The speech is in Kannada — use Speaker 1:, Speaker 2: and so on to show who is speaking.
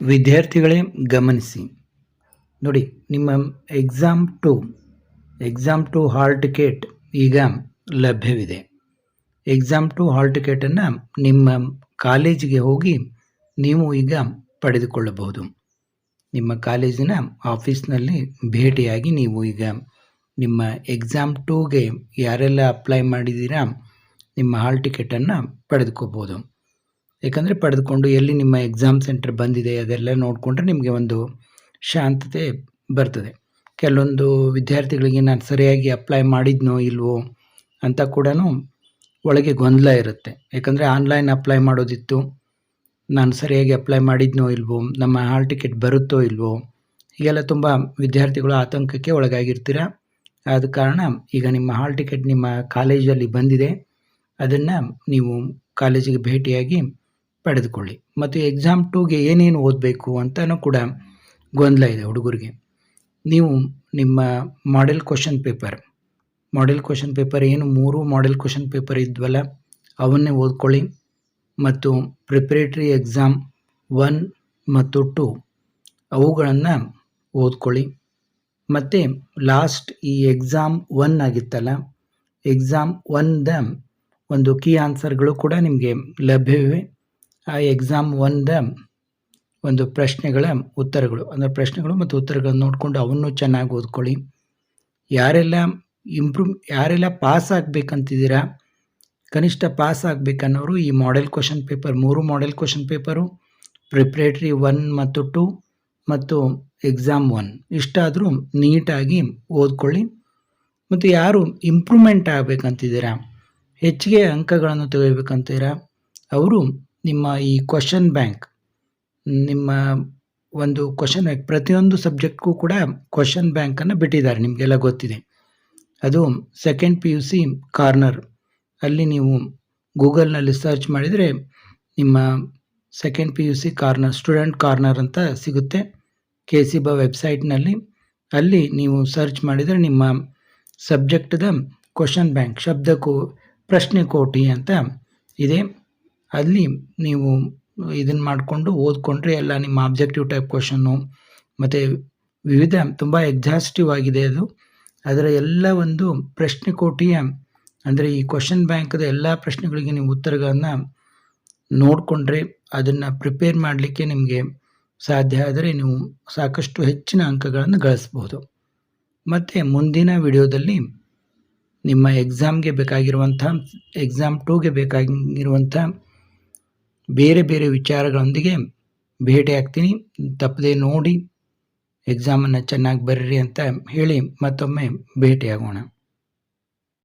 Speaker 1: ವಿದ್ಯಾರ್ಥಿಗಳೇ ಗಮನಿಸಿ. ನೋಡಿ, ನಿಮ್ಮ ಎಕ್ಸಾಮ್ ಟು ಹಾಲ್ ಟಿಕೆಟ್ ಈಗ ಲಭ್ಯವಿದೆ. ಎಕ್ಸಾಮ್ ಟು ಹಾಲ್ ಟಿಕೆಟನ್ನು ನಿಮ್ಮ ಕಾಲೇಜಿಗೆ ಹೋಗಿ ನೀವು ಈಗ ಪಡೆದುಕೊಳ್ಳಬಹುದು. ನಿಮ್ಮ ಕಾಲೇಜಿನ ಆಫೀಸ್ನಲ್ಲಿ ಭೇಟಿಯಾಗಿ ನೀವು ಈಗ ನಿಮ್ಮ ಎಕ್ಸಾಮ್ ಟೂಗೆ ಯಾರೆಲ್ಲ ಅಪ್ಲೈ ಮಾಡಿದ್ದೀರಾ ನಿಮ್ಮ ಹಾಲ್ ಟಿಕೆಟನ್ನು ಪಡೆದುಕೋಬೋದು. ಯಾಕಂದರೆ ಪಡೆದುಕೊಂಡು ಎಲ್ಲಿ ನಿಮ್ಮ ಎಕ್ಸಾಮ್ ಸೆಂಟರ್ ಬಂದಿದೆ ಅದೆಲ್ಲ ನೋಡಿಕೊಂಡ್ರೆ ನಿಮಗೆ ಒಂದು ಶಾಂತತೆ ಬರ್ತದೆ. ಕೆಲವೊಂದು ವಿದ್ಯಾರ್ಥಿಗಳಿಗೆ ನಾನು ಸರಿಯಾಗಿ ಅಪ್ಲೈ ಮಾಡಿದ್ನೋ ಇಲ್ವೋ ಅಂತ ಕೂಡ ಒಳಗೆ ಗೊಂದಲ ಇರುತ್ತೆ. ಯಾಕಂದರೆ ಆನ್ಲೈನ್ ಅಪ್ಲೈ ಮಾಡೋದಿತ್ತು, ನಾನು ಸರಿಯಾಗಿ ಅಪ್ಲೈ ಮಾಡಿದ್ನೋ ಇಲ್ವೋ, ನಮ್ಮ ಹಾಲ್ ಟಿಕೆಟ್ ಬರುತ್ತೋ ಇಲ್ವೋ, ಹೀಗೆಲ್ಲ ತುಂಬ ವಿದ್ಯಾರ್ಥಿಗಳು ಆತಂಕಕ್ಕೆ ಒಳಗಾಗಿರ್ತೀರ. ಆದ ಕಾರಣ ಈಗ ನಿಮ್ಮ ಹಾಲ್ ಟಿಕೆಟ್ ನಿಮ್ಮ ಕಾಲೇಜಲ್ಲಿ ಬಂದಿದೆ, ಅದನ್ನು ನೀವು ಕಾಲೇಜಿಗೆ ಭೇಟಿಯಾಗಿ ಪಡೆದುಕೊಳ್ಳಿ. ಮತ್ತು ಎಕ್ಸಾಮ್ ಟೂಗೆ ಏನೇನು ಓದಬೇಕು ಅಂತಲೂ ಕೂಡ ಗೊಂದಲ ಇದೆ ಹುಡುಗರಿಗೆ. ನೀವು ನಿಮ್ಮ ಮಾಡೆಲ್ ಕ್ವಶನ್ ಪೇಪರ್ ಏನು 3 ಮಾಡೆಲ್ ಕ್ವಶನ್ ಪೇಪರ್ ಇದ್ವಲ್ಲ ಅವನ್ನೇ ಓದ್ಕೊಳ್ಳಿ. ಮತ್ತು ಪ್ರಿಪ್ರೇಟರಿ ಎಕ್ಸಾಮ್ 1 ಮತ್ತು 2 ಅವುಗಳನ್ನು ಓದ್ಕೊಳ್ಳಿ. ಮತ್ತು ಲಾಸ್ಟ್ ಈ ಎಕ್ಸಾಮ್ 1 ಆಗಿತ್ತಲ್ಲ, ಎಕ್ಸಾಮ್ 1ದ ಒಂದು ಕೀ ಆನ್ಸರ್ಗಳು ಕೂಡ ನಿಮಗೆ ಲಭ್ಯವಿವೆ. ಆ ಎಕ್ಸಾಮ್ 1ದ ಒಂದು ಪ್ರಶ್ನೆಗಳ ಉತ್ತರಗಳು, ಅಂದರೆ ಪ್ರಶ್ನೆಗಳು ಮತ್ತು ಉತ್ತರಗಳನ್ನು ನೋಡಿಕೊಂಡು ಅವನ್ನು ಚೆನ್ನಾಗಿ ಓದ್ಕೊಳ್ಳಿ. ಯಾರೆಲ್ಲ ಪಾಸ್ ಆಗಬೇಕಂತಿದ್ದೀರಾ, ಕನಿಷ್ಠ ಪಾಸ್ ಆಗಬೇಕನ್ನೋರು ಈ model question paper 3 model question paper, preparatory 1 ಮತ್ತು 2 ಮತ್ತು ಎಕ್ಸಾಮ್ 1 ಇಷ್ಟಾದರೂ ನೀಟಾಗಿ ಓದ್ಕೊಳ್ಳಿ. ಮತ್ತು ಯಾರು ಇಂಪ್ರೂವ್ಮೆಂಟ್ ಆಗಬೇಕಂತಿದ್ದೀರಾ, ಹೆಚ್ಚಿಗೆ ಅಂಕಗಳನ್ನು ತೆಗಿಬೇಕಂತೀರಾ, ಅವರು ನಿಮ್ಮ ಈ ಕ್ವಶನ್ ಬ್ಯಾಂಕ್, ನಿಮ್ಮ ಒಂದು ಕ್ವಶನ್ ಬ್ಯಾಂಕ್ ಪ್ರತಿಯೊಂದು ಸಬ್ಜೆಕ್ಟ್ಗೂ ಕೂಡ ಕ್ವಶನ್ ಬ್ಯಾಂಕನ್ನು ಬಿಟ್ಟಿದ್ದಾರೆ, ನಿಮಗೆಲ್ಲ ಗೊತ್ತಿದೆ. ಅದು ಸೆಕೆಂಡ್ PUC ಕಾರ್ನರ್, ಅಲ್ಲಿ ನೀವು ಗೂಗಲ್ನಲ್ಲಿ ಸರ್ಚ್ ಮಾಡಿದರೆ ನಿಮ್ಮ second PUC corner, student corner ಅಂತ ಸಿಗುತ್ತೆ KCBA ವೆಬ್ಸೈಟ್ನಲ್ಲಿ. ಅಲ್ಲಿ ನೀವು ಸರ್ಚ್ ಮಾಡಿದರೆ ನಿಮ್ಮ ಸಬ್ಜೆಕ್ಟ್ದ ಕ್ವಶನ್ ಬ್ಯಾಂಕ್, ಪ್ರಶ್ನೆ ಕೋಟಿ ಅಂತ ಇದೆ. ಅಲ್ಲಿ ನೀವು ಇದನ್ನು ಮಾಡಿಕೊಂಡು ಓದ್ಕೊಂಡ್ರೆ ಎಲ್ಲ ನಿಮ್ಮ ಆಬ್ಜೆಕ್ಟಿವ್ ಟೈಪ್ ಕ್ವಶನ್ನು ಮತ್ತು ವಿವಿಧ ತುಂಬ ಎಕ್ಸಾಸ್ಟಿವ್ ಆಗಿದೆ ಅದು. ಅದರ ಎಲ್ಲ ಒಂದು ಪ್ರಶ್ನೆ ಕೋಟಿಯ, ಅಂದರೆ ಈ ಕ್ವಶನ್ ಬ್ಯಾಂಕ್ದ ಎಲ್ಲ ಪ್ರಶ್ನೆಗಳಿಗೆ ನೀವು ಉತ್ತರಗಳನ್ನು ನೋಡಿಕೊಂಡ್ರೆ ಅದನ್ನು ಪ್ರಿಪೇರ್ ಮಾಡಲಿಕ್ಕೆ ನಿಮಗೆ ಸಾಧ್ಯ ಆದರೆ ನೀವು ಸಾಕಷ್ಟು ಹೆಚ್ಚಿನ ಅಂಕಗಳನ್ನು ಗಳಿಸ್ಬೋದು. ಮತ್ತು ಮುಂದಿನ ವಿಡಿಯೋದಲ್ಲಿ ನಿಮ್ಮ ಎಕ್ಸಾಮ್ಗೆ ಬೇಕಾಗಿರುವಂಥ, ಎಕ್ಸಾಮ್ 2ಗೆ ಬೇಕಾಗಿರುವಂಥ ಬೇರೆ ಬೇರೆ ವಿಚಾರಗಳೊಂದಿಗೆ ಭೇಟಿ ಆಗ್ತೀನಿ. ತಪ್ಪದೆ ನೋಡಿ ಎಕ್ಸಾಮನ್ನು ಚೆನ್ನಾಗಿ ಬರೀರಿ ಅಂತ ಹೇಳಿ ಮತ್ತೊಮ್ಮೆ ಭೇಟಿಯಾಗೋಣ.